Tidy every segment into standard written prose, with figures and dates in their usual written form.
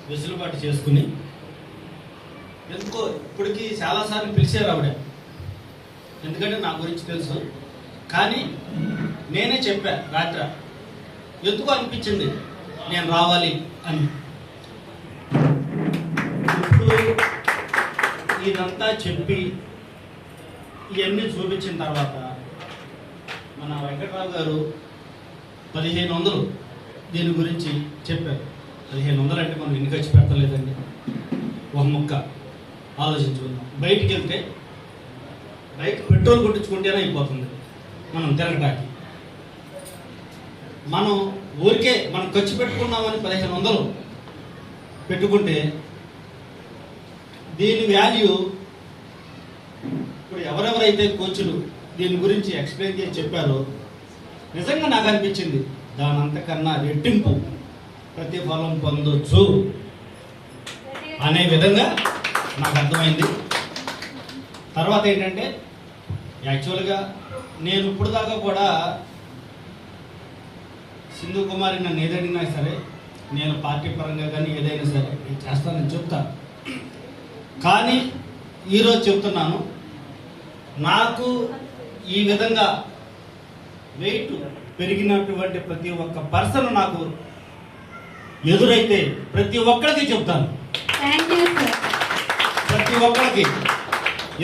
వెసులుబాటు చేసుకుని ఎందుకో ఇప్పటికీ చాలాసార్లు పిలిచారు ఆవిడ, ఎందుకంటే నా గురించి తెలుసు. కానీ నేనే చెప్పా రాత్రి, ఎందుకో అనిపించింది నేను రావాలి అని. ఇప్పుడు ఇదంతా చెప్పి ఇవన్నీ చూపించిన తర్వాత మన వెంకట్రావు గారు 1500 దీని గురించి చెప్పారు. 1500 అంటే మనం ఎన్ని ఖర్చు పెట్టలేదండి, ఒక ముక్క ఆలోచించుకుందాం. బయటికి వెళ్తే బయట పెట్రోల్ కొట్టించుకుంటేనే అయిపోతుంది మనం తిరగటానికి. మనం ఊరికే మనం ఖర్చు పెట్టుకున్నామని 1500 పెట్టుకుంటే దీని వాల్యూ ఇప్పుడు ఎవరెవరైతే కోచ్లు దీని గురించి ఎక్స్ప్లెయిన్ చేసి చెప్పారో నిజంగా నాకు అనిపించింది దాని అంతకన్నా రెట్టింపు ప్రతిఫలం పొందొచ్చు అనే విధంగా నాకు అర్థమైంది. తర్వాత ఏంటంటే యాక్చువల్గా నేను ఇప్పుడు దాకా కూడా సింధు కుమారి నన్ను ఏదైనా సరే నేను పార్టీ పరంగా కానీ ఏదైనా సరే నేను చేస్తానని చెప్తాను. కానీ ఈరోజు చెప్తున్నాను, నాకు ఈ విధంగా వెయిట్ పెరిగినటువంటి ప్రతి ఒక్క పర్సన్ నాకు ఎదురైతే ప్రతి ఒక్కరికి చెప్తాను, ప్రతి ఒక్కరికి.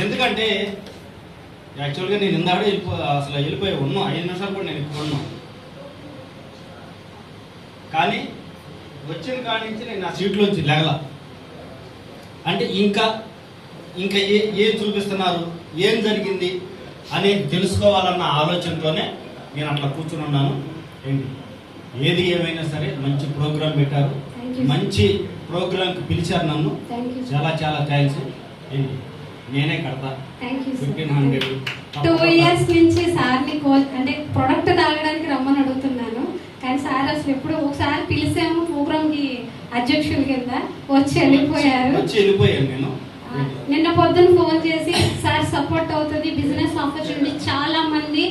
ఎందుకంటే యాక్చువల్గా నేను ఇందాడే అసలు వెళ్ళిపోయి ఉన్నాను, 5 నిమిషాలు కూడా నేను ఎక్కువ ఉన్నాను. కానీ వచ్చిన కాడి నుంచి నేను నా సీట్లోంచి లేగల. అంటే ఇంకా ఏం చూపిస్తున్నారు, ఏం జరిగింది అనేది తెలుసుకోవాలన్న ఆలోచనతోనే నేను అట్లా కూర్చుని ఉన్నాను. ఏంటి ఏది ఏమైనా సరే మంచి ప్రోగ్రాం పెట్టారు, మంచి ప్రోగ్రాంకి పిలిచారు నన్ను, చాలా చాలా థ్యాంక్స్. ఏంటి నేనే కడతా 1500. 2 years నుంచి సార్ని అంటే ప్రొడక్ట్ తాగడానికి రమ్మని అడుగుతున్నాను, కానీ సార్ అసలు ఎప్పుడు ఒకసారి పిలిచాము ప్రోగ్రామ్ కి అధ్యక్షుల కింద వచ్చి వెళ్ళిపోయాను నేను. నిన్న పొద్దున ఫోన్ చేసి సార్ సపోర్ట్ అవుతుంది, బిజినెస్ ఆపర్చునిటీ చాలా మంది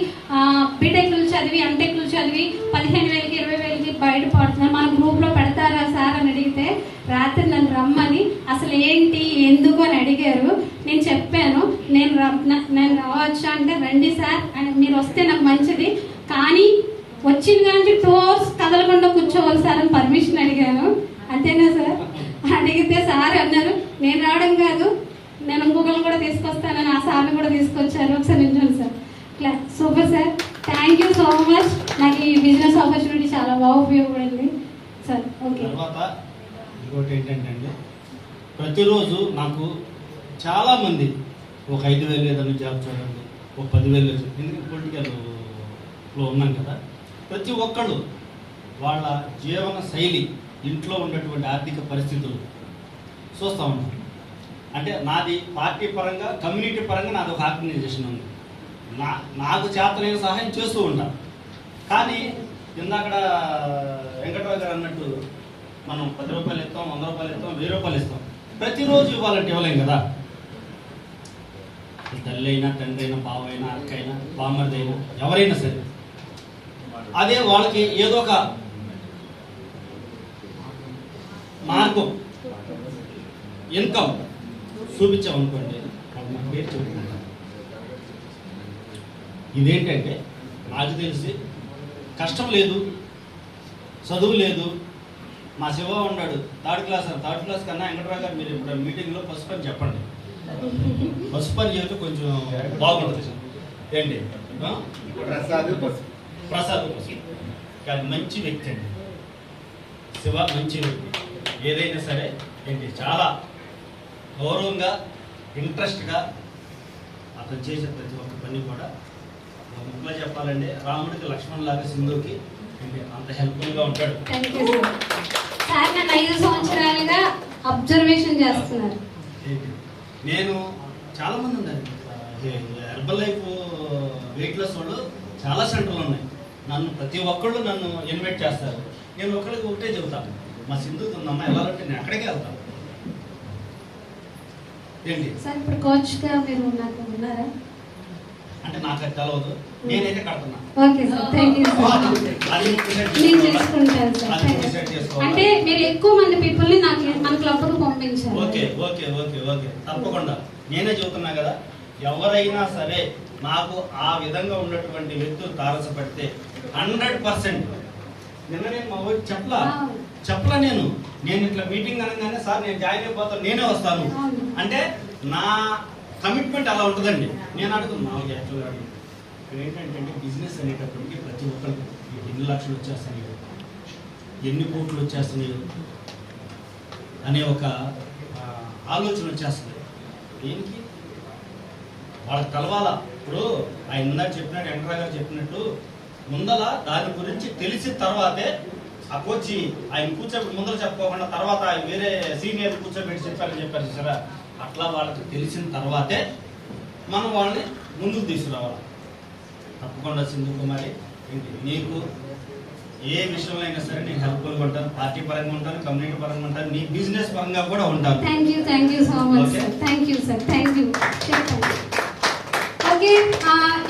బీటెక్లు చదివి ఎంటెక్లు చదివి 15,000కి 20,000కి బయటపడుతున్నారు, మన గ్రూప్ లో పెడతారా సార్ అని అడిగితే రాత్రి నన్ను రమ్మని అసలు ఏంటి ఎందుకు అని అడిగారు. నేను చెప్పాను నేను రావచ్చా అంటే రండి సార్ అని, మీరు వస్తే నాకు మంచిది, కానీ వచ్చిన కానీ 2 hours కదలకుండా కూర్చోవాలి సార్ అని పర్మిషన్ అడిగాను. అంతేనా సార్? అడిగితే సార్ అన్నారు నేను రావడం కాదు నేను ఇంకొకరు కూడా తీసుకొస్తానని ఆ సార్ని కూడా తీసుకొచ్చారు. ఒకసారి నిల్చోండి sir. Super sir, thank you so much. నాకు ఈ బిజినెస్ ఆపర్చునిటీ చాలా బాగా ఉపయోగపడింది సార్. ఓకే. తర్వాత ఇంకోటి ఏంటంటే ప్రతిరోజు నాకు చాలామంది ఒక 5,000 ఏదైనా జాబ్ చూడండి, ఒక 10,000, ఎందుకంటే పొలిటికల్లో ఉన్నాం కదా, ప్రతి ఒక్కళ్ళు వాళ్ళ జీవన శైలి, ఇంట్లో ఉన్నటువంటి ఆర్థిక పరిస్థితులు చూస్తూ ఉంటాం. అంటే నాది పార్టీ పరంగా కమ్యూనిటీ పరంగా నాది ఒక ఆర్గనైజేషన్ ఉంది, నాకు చేతనైన సహాయం చేస్తూ ఉంటాను. కానీ ఇందాకడ వెంకట్రావు గారు అన్నట్టు మనం 10 రూపాయలు ఇస్తాం, 100 రూపాయలు ఇస్తాం, 1000 రూపాయలు ఇస్తాం. ప్రతిరోజు ఇవ్వాలంటే ఇవ్వలేం కదా. తల్లి అయినా, తండ్రి అయినా, బావైనా, అక్కైనా, బామ్మర్ది అయినా, ఎవరైనా సరే అదే వాళ్ళకి ఏదో ఒక మార్గం ఇన్కమ్ చూపించామనుకోండి, మన పేరు చెబుతున్నాను. ఇదేంటంటే నాకు తెలిసి కష్టం లేదు, చదువు లేదు. మా శివ ఉన్నాడు థర్డ్ క్లాస్ కన్నా వెంకటరావు గారు మీరు ఇప్పుడు మీటింగ్లో పసుపు అని చెప్పండి, పసుపు అని చెబితే కొంచెం బాగుంటుంది. ఏంటి ప్రసాద్ పసుపు కానీ మంచి వ్యక్తి అండి శివ, మంచి వ్యక్తి. ఏదైనా సరే ఏంటి చాలా గౌరవంగా ఇంట్రెస్ట్గా అతను చేసే ప్రతి ఒక్క పని కూడా ముఖ్యంగా చెప్పాలంటే రాముడికి లక్ష్మణ్ లాగా సింధుకి అంత హెల్ప్ఫుల్గా ఉంటాడు. సార్ నన్ను 5 సంవత్సరాలుగా అబ్జర్వేషన్ చేస్తున్నారు. నేను చాలా మంది ఉన్నారు హెర్బల్ లైఫ్ వెయిట్ లాస్ వాళ్ళు చాలా సెంటర్లు ఉన్నాయి. నన్ను ప్రతి ఒక్కళ్ళు నన్ను ఇన్వైట్ చేస్తారు. నేను ఒకరికి ఒకటే చెబుతాను, మా సింధుకి ఉందమ్మా వెళ్ళాలంటే నేను అక్కడికే వెళ్తాను. ఏంటి సార్ ఇప్పుడు కోచ్గా మీరు నాకు ఉన్నారా అంటే నాకు అది తెలవదు, నేనైతే కడుతున్నా. Okay sir, thank you sir. నేను చేసుకుంటాను సార్. అంటే మీరు ఎక్కువ మంది పీపుల్ని నాకు మన ఓకే ఓకే ఓకే తప్పకుండా నేనే చెబుతున్నా కదా, ఎవరైనా సరే నాకు ఆ విధంగా ఉన్నటువంటి వ్యక్తులు తారసపడితే 100%. నిన్న నేను మా ఊరికి చెప్పలా నేను ఇట్లా మీటింగ్ అనగానే సార్ నేను జాయిన్ అయిపోతాను, నేనే వస్తాను అంటే నా కమిట్మెంట్ అలా ఉంటుందండి. నేను అడుగుతున్నాను యాక్చువల్గా ఇక్కడ ఏంటంటే బిజినెస్ అనేటప్పటికి ప్రతి ఒక్కరికి ఎన్ని లక్షలు వచ్చేస్తున్నాయి, ఎన్ని కోట్లు వచ్చేస్తున్నాయి అనే ఒక ఆలోచన వచ్చేస్తుంది. దేనికి వాళ్ళకి కలవాలా. ఇప్పుడు ఆయన ఇందాక చెప్పినట్టు వెంకటరావు గారు చెప్పినట్టు ముందల దాని గురించి తెలిసిన తర్వాతే ఆ కోచి ఆయన కూర్చోబెట్టి ముందర చెప్పుకోకుండా తర్వాత ఆయన వేరే సీనియర్ కూర్చోబెట్టి చెప్పారు సరే, అట్లా వాళ్ళకి తెలిసిన తర్వాతే మనం వాళ్ళని ముందుకు తీసుకురావాలి. తప్పకుండా సింధు కుమారి నీకు ఏ విషయంలో అయినా సరే నేను హెల్ప్ఫుల్గా ఉంటాను, పార్టీ పరంగా ఉంటాను, కమ్యూనిటీ పరంగా ఉంటాను, నీ బిజినెస్ పరంగా కూడా ఉంటాను. Thank you so much sir. Thank you sir. Okay,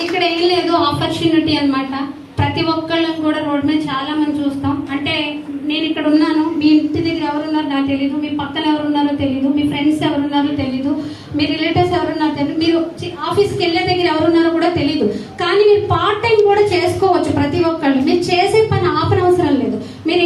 ఇక్కడ ఏం లేదు, ఆపర్చునిటీ అన్నమాట. ప్రతి ఒక్కళ్ళని కూడా రోడ్ మీద చాలా మంది చూస్తాం. అంటే నేను ఇక్కడ ఉన్నాను, మీ ఇంటి దగ్గర ఎవరున్నారో నాకు తెలీదు, మీ పక్కన ఎవరున్నారో తెలీదు, మీ ఫ్రెండ్స్ ఎవరున్నారో తెలీదు, మీ రిలేటివ్స్ ఎవరున్నారో తెలీదు, మీరు ఆఫీస్కి వెళ్ళే దగ్గర ఎవరున్నారో కూడా తెలీదు. కానీ మీరు పార్ట్ టైం కూడా చేసుకోవచ్చు. ప్రతి ఒక్కళ్ళు మీరు చేసే పని ఆపనవసరం లేదు. మీరు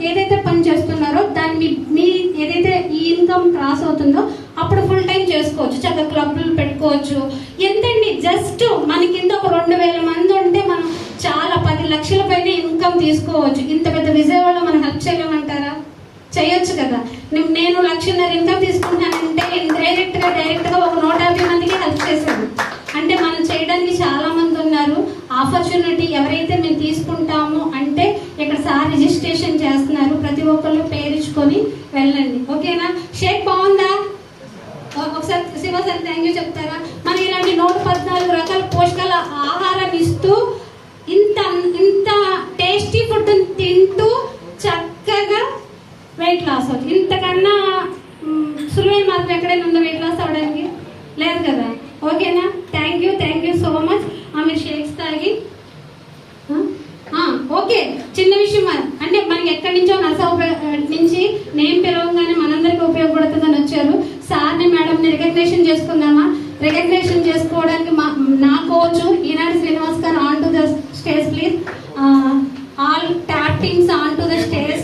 ఏదైతే పని చేస్తున్నారో దాన్ని మీ ఏదైతే ఈ ఇన్కమ్ క్రాస్ అవుతుందో అప్పుడు ఫుల్ టైం చేసుకోవచ్చు. చక్కగా క్లబ్లు పెట్టుకోవచ్చు. ఎంతండి, జస్ట్ మన కింద ఒక 2000 మంది ఉంటే మనం చాలా 10 లక్షల పైన ఇన్కమ్ తీసుకోవచ్చు. ఇంత పెద్ద విజయవాడలో మనం హెల్ప్ చేయలేమంటారా? చేయొచ్చు కదా. నేను 1.5 లక్షల ఇన్కమ్ తీసుకుంటానంటే డైరెక్ట్ గా ఒక 150 మందికి హెల్ప్ చేశాను. అంటే మనం చేయడానికి చాలా మంది ఉన్నారు. ఆపర్చునిటీ ఎవరైతే మేము తీసుకుంటామో అంటే ఇక్కడ సార్ రిజిస్ట్రేషన్ చేస్తున్నారు. ప్రతి ఒక్కళ్ళు పేరించుకొని వెళ్ళండి. ఓకేనా? షేక్ బాగుందా? ఒకసారి శివ సార్ థ్యాంక్ యూ చెప్తారా? మనం ఇలాంటి 114 రకాల పోషకాల ఆహారాన్ని ఇస్తూ ఇంత టేస్టీ ఫుడ్ తింటూ చక్కగా వెయిట్ లాస్ అవుతుంది. ఇంతకన్నా సులువైన మార్గం ఎక్కడైనా ఉందా వెయిట్ లాస్ అవడానికి? లేదు కదా. ఓకేనా? Thank you so much. మీరు షేక్స్ తాగి ఓకే. చిన్న విషయం అంటే మనకి ఎక్కడి నుంచో నర్సాపేట నుంచి నేమ్ పిలవగానే మనందరికీ ఉపయోగపడుతుందని వచ్చారు. సార్ని మేడంని రికగ్నేషన్ చేసుకుందామా? రికగ్నేషన్ చేసుకోవడానికి నా కోచ్ ఈనాడు శ్రీనివాస్ గారు on to the stage please. All tap teams on to the stage.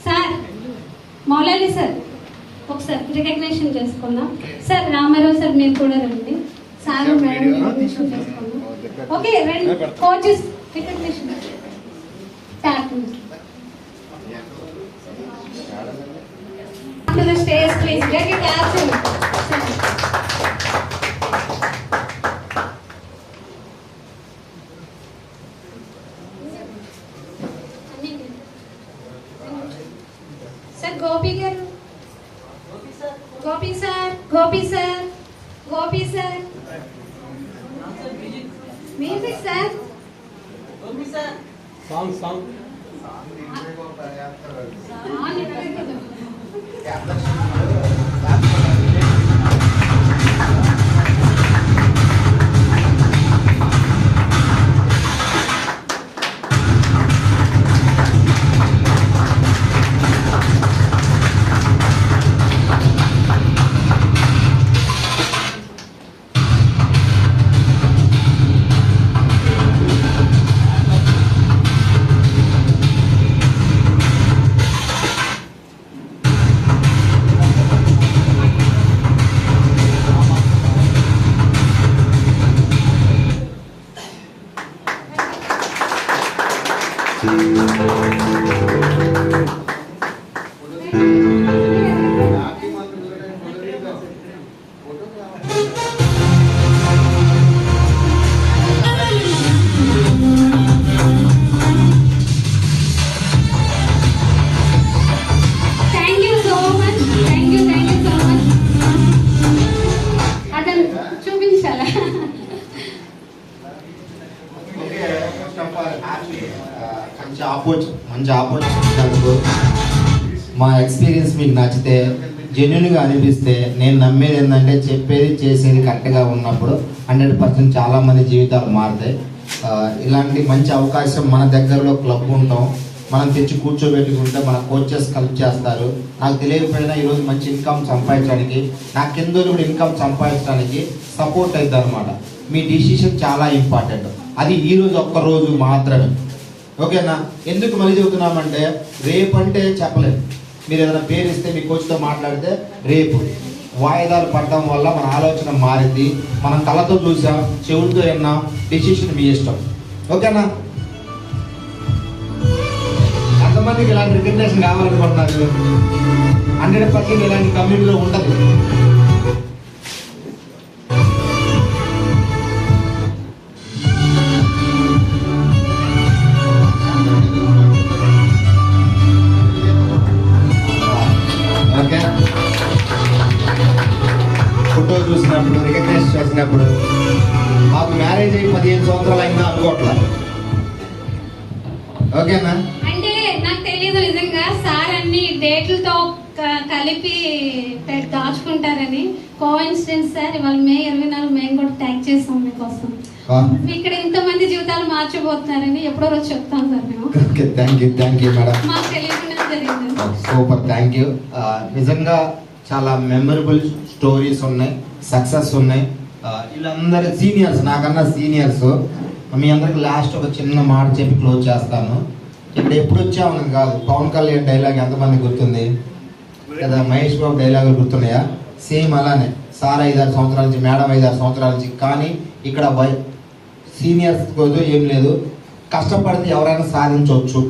Sir Moula Ali sir ఒకసారి రికగ్నేషన్ చేసుకుందాం. సార్ రామారావు సార్ మీరు కూడా రండి. సార్ మేడం రికగ్నేషన్ చేసుకుందాం. ఓకే రండి coaches recognition tap to the stage please. Get your classroom. Sir Gopi garu. Gopi sir. Music sir. Gopi sir. Song. మంచి opportunity మా experience మీకు నచ్చితే జెన్యున్గా అనిపిస్తే నేను నమ్మేది ఏంటంటే చెప్పేది చేసేది కరెక్ట్గా ఉన్నప్పుడు 100% చాలామంది జీవితాలు మారుతాయి. ఇలాంటి మంచి అవకాశం మన దగ్గరలో క్లబ్ ఉంటాం మనం తెచ్చి కూర్చోబెట్టుకుంటే మన కోచెస్ హెల్ప్ చేస్తారు. నాకు తెలియకపోయినా ఈరోజు మంచి ఇన్కమ్ సంపాదించడానికి, నా కింద కూడా ఇన్కమ్ సంపాదించడానికి సపోర్ట్ అవుతుంది అనమాట. మీ డిసిషన్ చాలా ఇంపార్టెంట్. అది ఈరోజు ఒక్కరోజు మాత్రమే, ఓకేనా? ఎందుకు మళ్ళీ చెబుతున్నామంటే రేపు అంటే చెప్పలేదు. మీరు ఏదైనా పేరు ఇస్తే మీ కోచ్తో మాట్లాడితే రేపు వాయిదాలు పడడం వల్ల మన ఆలోచన మారింది. మనం కళ్ళతో చూసాం, చెవులతో విన్నాం, డిసిషన్ మీ ఇష్టం, ఓకేనా? ఎంతమందికి ఇలాంటి రికగ్నేషన్ కావాలనుకుంటున్నారు? 100% ఇలాంటి కమ్యూనిటీలో ఉండదు. ఓకే, ఫోటో చూసినప్పుడు, రికగ్నైజ్ చేసినప్పుడు మాకు మ్యారేజ్ అయ్యి 15 సంవత్సరాలు అయినా అనుకోవట్లా, ఓకేనా? అంటే నాకు తెలియదు నిజంగా సార్ అన్ని డేట్లతో కలిపి దాచుకుంటారని. కోఇన్సిడెన్స్ సార్, ఇవాళ మే 24 మేము కూడా ట్యాగ్ చేస్తాం మీకోసం. ఇక్కడ ఇంతమంది జీవితాలు మార్చబోతున్నారని ఎప్పుడో రోజు చెప్తాం సార్ మేము. Okay, thank you madam. మాకు తెలియకుండా జరిగింది. Super, thank you. నిజంగా చాలా మెమరబుల్ స్టోరీస్ ఉన్నాయి, సక్సెస్ ఉన్నాయి. వీళ్ళందరూ సీనియర్స్, నాకన్నా సీనియర్స్. మీ అందరికి లాస్ట్ ఒక చిన్న మాట చెప్పి క్లోజ్ చేస్తాను. ఇక్కడ ఎప్పుడు వచ్చామని కాదు, పవన్ కళ్యాణ్ డైలాగ్ ఎంతమంది గుర్తుంది కదా, మహేష్ బాబు డైలాగులు గుర్తున్నాయా? సేమ్ అలానే సార్ 5-6 సంవత్సరాల నుంచి, మేడం 5-6 సంవత్సరాల నుంచి. కానీ ఇక్కడ సీనియర్స్ కోసం ఏం లేదు, కష్టపడితే ఎవరైనా సాధించవచ్చు.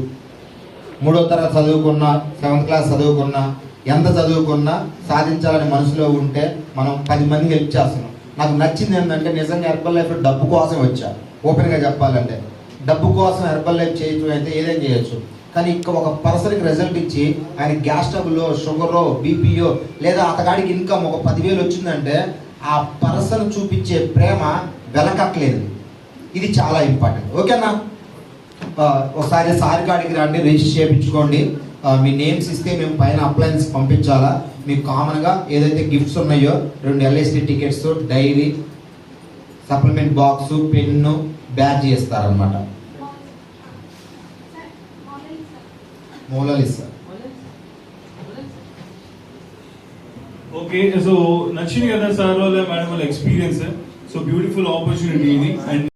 3వ తరగతి చదువుకున్నా, 7th క్లాస్ చదువుకున్నా, ఎంత చదువుకున్నా సాధించాలని మనసులో ఉంటే మనం 10 మందికి హెల్ప్ చేస్తున్నాం. నాకు నచ్చింది ఏంటంటే నిజంగా హెర్బల్ లైఫ్ డబ్బు కోసం వచ్చా. ఓపెన్గా చెప్పాలంటే డబ్బు కోసం హెర్బల్ లైఫ్ చేయటం అయితే ఏదైనా చేయొచ్చు. కానీ ఇక్కడ ఒక పర్సన్కి రిజల్ట్ ఇచ్చి ఆయన గ్యాస్ ట్రబుల్లో, షుగరో, బీపీయో లేదా అతగాడికి ఇన్కమ్ ఒక 10,000 వచ్చిందంటే ఆ పర్సన్ చూపించే ప్రేమ వెలకట్లేదు. ఇది చాలా ఇంపార్టెంట్, ఓకేనా? ఒకసారి సార్ కాడికి రండి, రిజిస్టర్ చేయించుకోండి. మీ నేమ్స్ ఇస్తే మేము పైన అప్లయన్స్ పంపించాలా. మీకు కామన్గా ఏదైతే గిఫ్ట్స్ ఉన్నాయో 2 LSD tickets, diary, supplement box, pen, badge ఇస్తారనమాట. మూలలు ఇస్తారు. ఓకే, సో నచ్చింది కదా సార్ వాళ్ళ మేడం వాళ్ళ ఎక్స్పీరియన్స్. సో బ్యూటిఫుల్ ఆపర్చునిటీ ఇది. అండ్